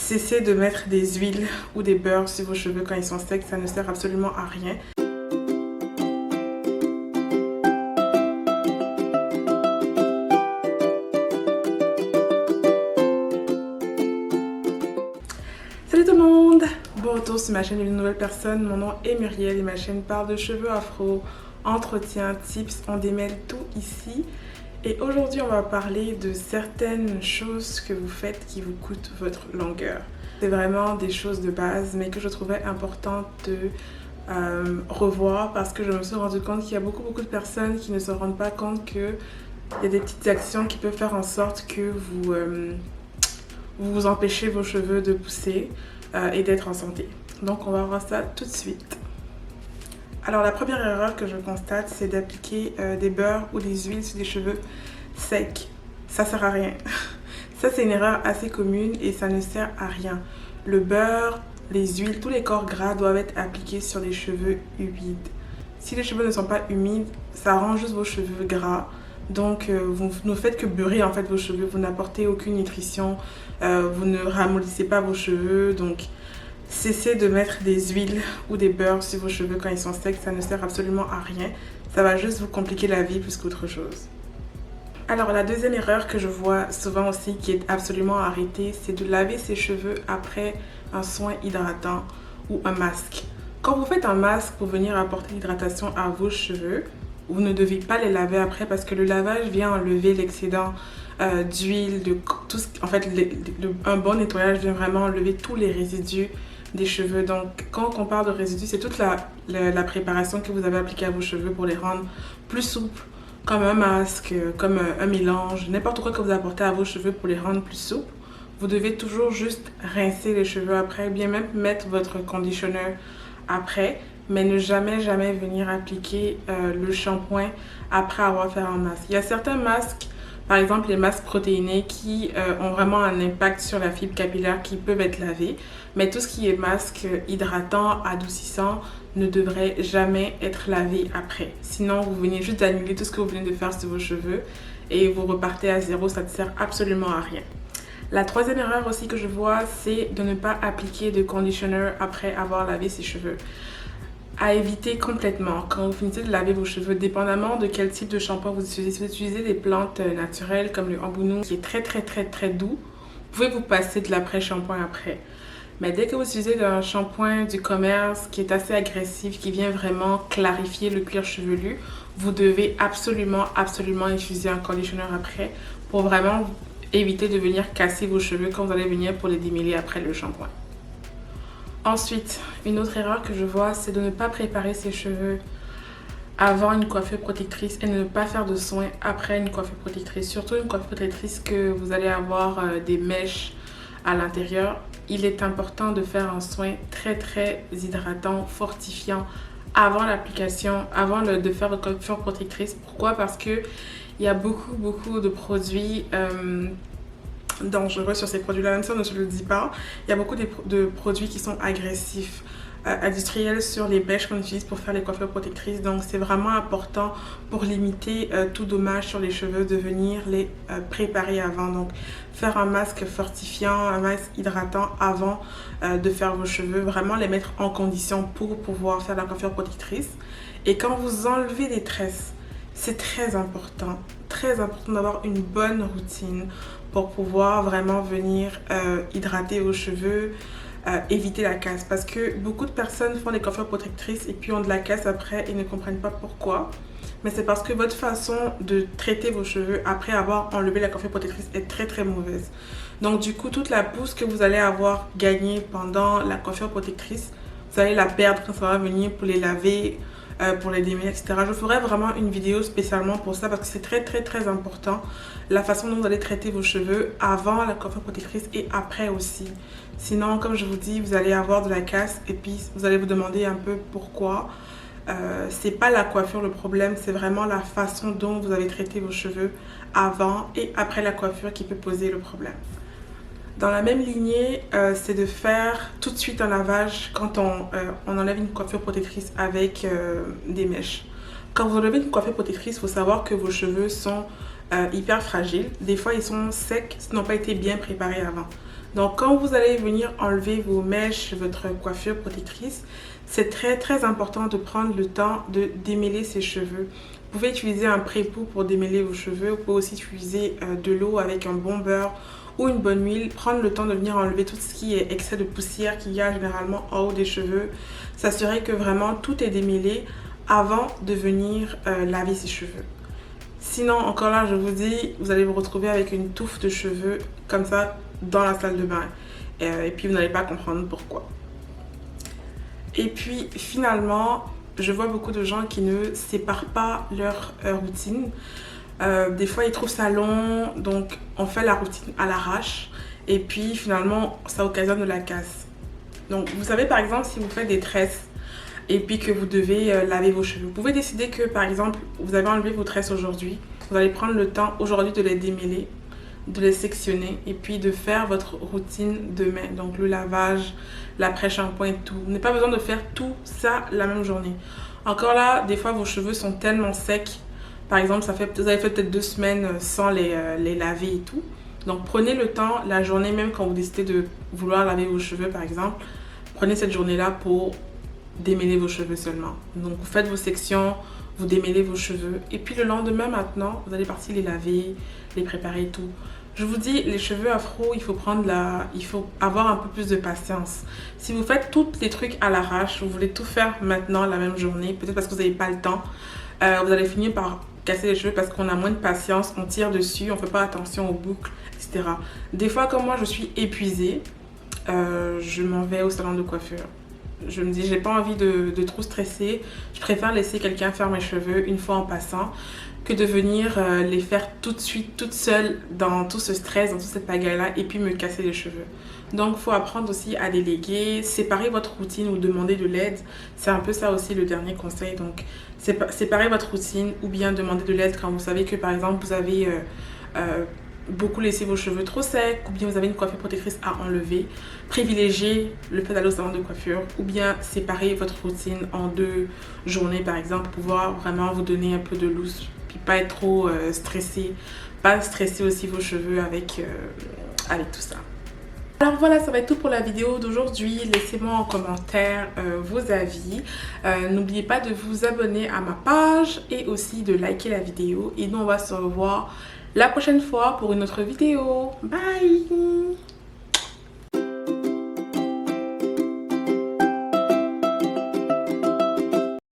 Cessez de mettre des huiles ou des beurres sur vos cheveux quand ils sont secs, ça ne sert absolument à rien. Salut tout le monde! Bon retour sur ma chaîne d'une nouvelle personne, mon nom est Muriel et ma chaîne parle de cheveux afro, entretien, tips, on démêle tout ici. Et aujourd'hui on va parler de certaines choses que vous faites qui vous coûtent votre longueur. C'est vraiment des choses de base mais que je trouvais importante de revoir parce que je me suis rendu compte qu'il y a beaucoup de personnes qui ne se rendent pas compte qu'il y a des petites actions qui peuvent faire en sorte que vous empêchez vos cheveux de pousser et d'être en santé. Donc on va voir ça tout de suite. Alors la première erreur que je constate, c'est d'appliquer des beurres ou des huiles sur des cheveux secs. Ça sert à rien. Ça c'est une erreur assez commune et ça ne sert à rien. Le beurre, les huiles, tous les corps gras doivent être appliqués sur les cheveux humides. Si les cheveux ne sont pas humides, ça rend juste vos cheveux gras. Donc vous ne faites que beurrer en fait vos cheveux, vous n'apportez aucune nutrition, vous ne ramollissez pas vos cheveux. Donc cessez de mettre des huiles ou des beurres sur vos cheveux quand ils sont secs, ça ne sert absolument à rien. Ça va juste vous compliquer la vie plus qu'autre chose. Alors la deuxième erreur que je vois souvent aussi qui est absolument arrêtée, c'est de laver ses cheveux après un soin hydratant ou un masque. Quand vous faites un masque pour venir apporter l'hydratation à vos cheveux, vous ne devez pas les laver après parce que le lavage vient enlever l'excédent d'huile, de tout ce, en fait un bon nettoyage vient vraiment enlever tous les résidus des cheveux. Donc quand on parle de résidus, c'est toute la préparation que vous avez appliquée à vos cheveux pour les rendre plus souples, comme un masque, comme un mélange, n'importe quoi que vous apportez à vos cheveux pour les rendre plus souples. Vous devez toujours juste rincer les cheveux après, bien même mettre votre conditionneur après, mais ne jamais venir appliquer le shampoing après avoir fait un masque. Il y a certains masques, par exemple les masques protéinés qui ont vraiment un impact sur la fibre capillaire qui peuvent être lavés, mais tout ce qui est masque hydratant, adoucissant ne devrait jamais être lavé après. Sinon vous venez juste d'annuler tout ce que vous venez de faire sur vos cheveux et vous repartez à zéro, ça ne sert absolument à rien. La troisième erreur aussi que je vois, c'est de ne pas appliquer de conditioner après avoir lavé ses cheveux. À éviter complètement quand vous finissez de laver vos cheveux, dépendamment de quel type de shampoing vous utilisez. Si vous utilisez des plantes naturelles comme le ambounou qui est très doux, vous pouvez vous passer de l'après-shampoing après. Mais dès que vous utilisez un shampoing du commerce qui est assez agressif, qui vient vraiment clarifier le cuir chevelu, vous devez absolument utiliser un conditioner après pour vraiment éviter de venir casser vos cheveux quand vous allez venir pour les démêler après le shampoing. Ensuite, une autre erreur que je vois, c'est de ne pas préparer ses cheveux avant une coiffure protectrice et ne pas faire de soins après une coiffure protectrice. Surtout une coiffure protectrice que vous allez avoir des mèches à l'intérieur. Il est important de faire un soin très hydratant, fortifiant avant l'application, avant de faire votre coiffure protectrice. Pourquoi? Parce que il y a beaucoup de produits dangereux sur ces produits-là, même si on ne se le dit pas. Il y a beaucoup de produits qui sont agressifs, industriels sur les mèches qu'on utilise pour faire les coiffures protectrices. Donc c'est vraiment important pour limiter tout dommage sur les cheveux de venir les préparer avant. Donc faire un masque fortifiant, un masque hydratant avant de faire vos cheveux, vraiment les mettre en condition pour pouvoir faire la coiffure protectrice. Et quand vous enlevez des tresses, c'est très important d'avoir une bonne routine pour pouvoir vraiment venir hydrater vos cheveux, éviter la casse. Parce que beaucoup de personnes font des coiffures protectrices et puis ont de la casse après et ne comprennent pas pourquoi. Mais c'est parce que votre façon de traiter vos cheveux après avoir enlevé la coiffure protectrice est très mauvaise. Donc du coup, toute la pousse que vous allez avoir gagnée pendant la coiffure protectrice, vous allez la perdre quand ça va venir pour les laver, pour les démêler, etc. Je ferai vraiment une vidéo spécialement pour ça parce que c'est très important la façon dont vous allez traiter vos cheveux avant la coiffure protectrice et après aussi. Sinon, comme je vous dis, vous allez avoir de la casse et puis vous allez vous demander un peu pourquoi. C'est pas la coiffure le problème, c'est vraiment la façon dont vous avez traité vos cheveux avant et après la coiffure qui peut poser le problème. Dans la même lignée, c'est de faire tout de suite un lavage quand on enlève une coiffure protectrice avec des mèches. Quand vous enlevez une coiffure protectrice, il faut savoir que vos cheveux sont hyper fragiles. Des fois, ils sont secs, ils n'ont pas été bien préparés avant. Donc quand vous allez venir enlever vos mèches, votre coiffure protectrice, c'est très important de prendre le temps de démêler ses cheveux. Vous pouvez utiliser un pré-pou pour démêler vos cheveux. Vous pouvez aussi utiliser de l'eau avec un bon beurre ou une bonne huile. Prendre le temps de venir enlever tout ce qui est excès de poussière qu'il y a généralement en haut des cheveux. S'assurer que vraiment tout est démêlé avant de venir laver ses cheveux. Sinon, encore là, je vous dis, vous allez vous retrouver avec une touffe de cheveux comme ça dans la salle de bain. Et puis, vous n'allez pas comprendre pourquoi. Et puis, finalement, je vois beaucoup de gens qui ne séparent pas leur routine. Des fois, ils trouvent ça long, donc on fait la routine à l'arrache. Et puis, finalement, ça occasionne de la casse. Donc, vous savez, par exemple, si vous faites des tresses, et puis que vous devez laver vos cheveux. Vous pouvez décider que par exemple vous avez enlevé vos tresses aujourd'hui, vous allez prendre le temps aujourd'hui de les démêler, de les sectionner et puis de faire votre routine demain. Donc le lavage, l'après-shampoing, tout. Vous n'avez pas besoin de faire tout ça la même journée. Encore là, des fois vos cheveux sont tellement secs. Par exemple, vous avez fait peut-être 2 semaines sans les laver et tout. Donc prenez le temps, la journée même quand vous décidez de vouloir laver vos cheveux par exemple, prenez cette journée-là pour démêler vos cheveux seulement. Donc vous faites vos sections, vous démêlez vos cheveux et puis le lendemain maintenant, vous allez partir les laver, les préparer et tout. Je vous dis, les cheveux afro, il faut avoir un peu plus de patience. Si vous faites tous les trucs à l'arrache, vous voulez tout faire maintenant la même journée, peut-être parce que vous n'avez pas le temps, vous allez finir par casser les cheveux parce qu'on a moins de patience, on tire dessus, on ne fait pas attention aux boucles, etc. Des fois, comme moi, je suis épuisée, je m'en vais au salon de coiffure. Je me dis, j'ai pas envie de trop stresser. Je préfère laisser quelqu'un faire mes cheveux une fois en passant que de venir les faire tout de suite, toute seule dans tout ce stress, dans toute cette pagaille-là et puis me casser les cheveux. Donc, il faut apprendre aussi à déléguer, séparer votre routine ou demander de l'aide. C'est un peu ça aussi le dernier conseil. Donc, séparer votre routine ou bien demander de l'aide quand vous savez que, par exemple, vous avez beaucoup laissé vos cheveux trop secs ou bien vous avez une coiffure protectrice à enlever. Privilégiez le fait d'aller au salon de coiffure ou bien séparer votre routine en 2 journées par exemple pour pouvoir vraiment vous donner un peu de loose puis pas être trop stressé, pas stresser aussi vos cheveux avec tout ça. Alors voilà, ça va être tout pour la vidéo d'aujourd'hui. Laissez-moi en commentaire vos avis. N'oubliez pas de vous abonner à ma page et aussi de liker la vidéo. Et nous, on va se revoir la prochaine fois pour une autre vidéo. Bye!